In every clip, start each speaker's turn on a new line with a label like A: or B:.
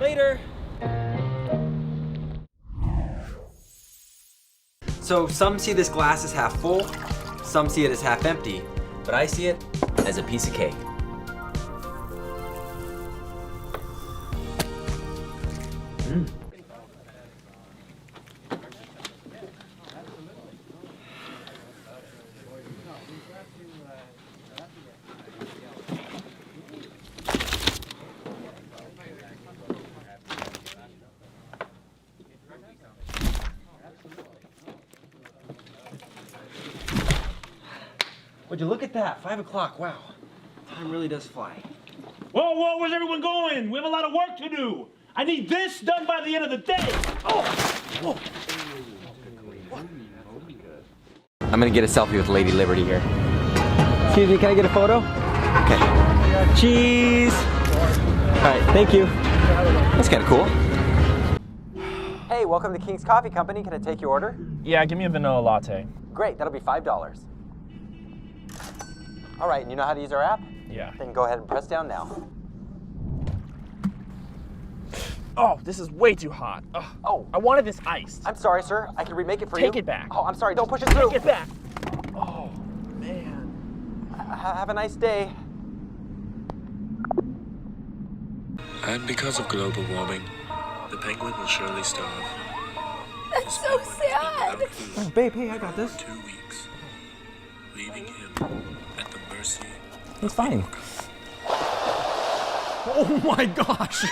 A: Later. So some see this glass as half full, some see it as half empty, but I see it as a piece of cake. Would you look at that? 5 o'clock, wow. Time really does fly.
B: Whoa, where's everyone going? We have a lot of work to do. I need this done by the end of the day. Oh!
A: I'm gonna get a selfie with Lady Liberty here. Excuse me, can I get a photo? Okay. Cheese! Alright, thank you. That's kinda cool. Hey, welcome to King's Coffee Company. Can I take your order?
B: Yeah, give me a vanilla latte.
A: Great, that'll be $5. All right, you know how to use our app?
B: Yeah.
A: Then go ahead and press down now.
B: Oh, this is way too hot. Ugh.
A: Oh.
B: I wanted this iced.
A: I'm sorry, sir. I can remake it for you.
B: Take it back.
A: Oh, I'm sorry. Don't push it through.
B: Take it back. Oh, man.
A: Have a nice day.
C: And because of global warming, the penguin will surely starve.
D: That's so sad.
A: Oh, babe, hey, I got this.
C: 2 weeks, leaving him at the mercy.
A: It's fine.
B: Oh my gosh.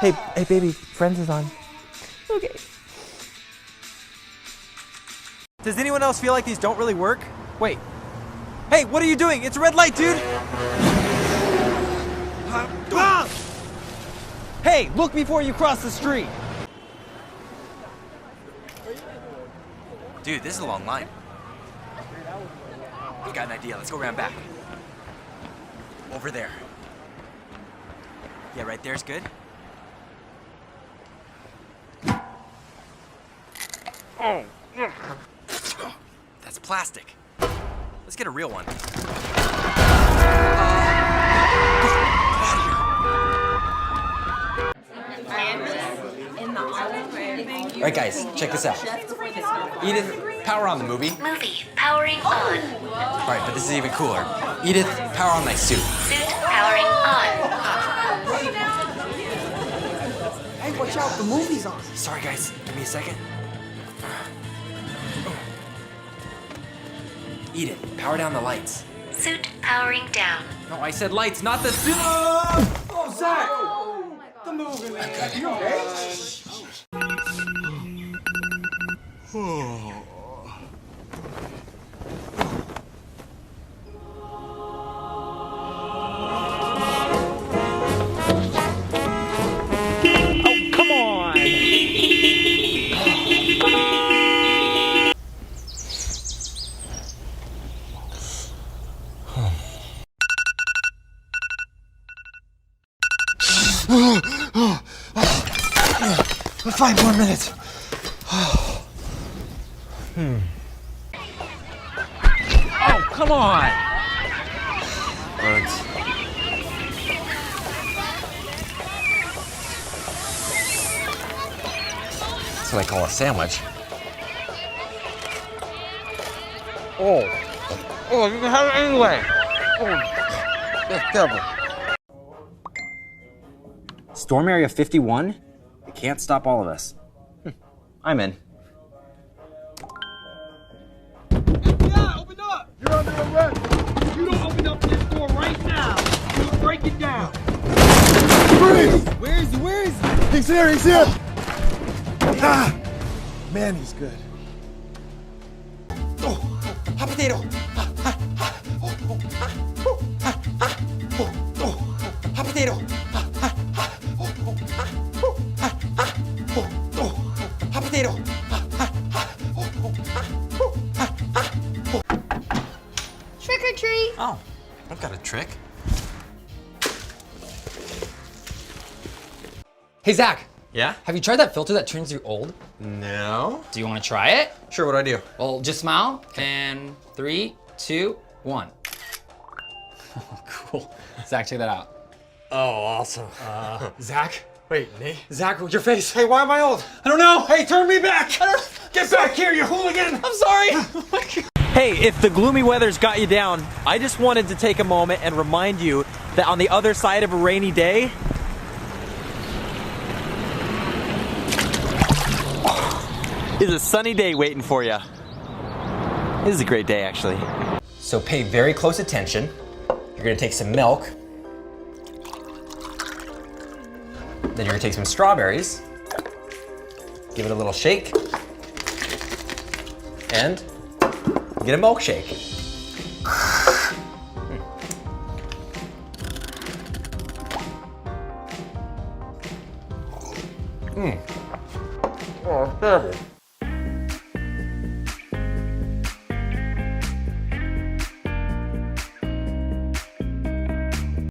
A: Hey, baby, Friends is on.
D: Okay.
A: Does anyone else feel like these don't really work? Wait. Hey, what are you doing? It's a red light, dude! Hey, look before you cross the street! Dude, this is a long line. I've got an idea. Let's go around back. Over there. Yeah, right there's good.
B: Oh.
A: That's plastic. Let's get a real one. All right, guys, check this out. Edith, power on the movie.
E: Movie powering on.
A: All right, but this is even cooler. Edith, power on my suit.
E: Suit powering on.
F: Hey, watch out, the movie's on.
A: Sorry, guys, give me a second. Edith, power down the lights.
E: Suit powering down.
A: No, I said lights, not the suit.
F: Oh, Zach! The movie, man. You okay?
B: Come on.
A: Five more minutes.
B: Oh, come on.
A: Birds. That's what I call a sandwich. Oh, you can have it anyway. Oh, that's terrible. Storm Area 51? It can't stop all of us. I'm in.
F: Yeah, open up! You're under arrest! If you don't open up this door right now, we'll break it down! Freeze! Where is he? Where is he? He's here! He's here! Ah! Man, he's good.
A: Oh, hot potato. Hot potato. Hot potato.
D: Trick or treat.
A: Oh, I've got a trick.
G: Hey, Zach.
A: Yeah?
G: Have you tried that filter that turns you old?
A: No.
G: Do you want to try it?
A: Sure, what'd I do?
G: Well, just smile. And 3, 2, 1. Cool. Zach, check that out.
H: Oh, awesome.
G: Zach?
H: Wait, Nate?
G: Zach, your face.
H: Hey, why am I old?
G: I don't know.
H: Hey, turn me back! Get back here, you hooligan!
G: I'm sorry. Oh my God.
A: Hey, if the gloomy weather's got you down, I just wanted to take a moment and remind you that on the other side of a rainy day, is a sunny day waiting for you. This is a great day, actually.
G: So pay very close attention. You're gonna take some milk. Then you're gonna take some strawberries. Give it a little shake. And get a milkshake.
H: Oh, terrible.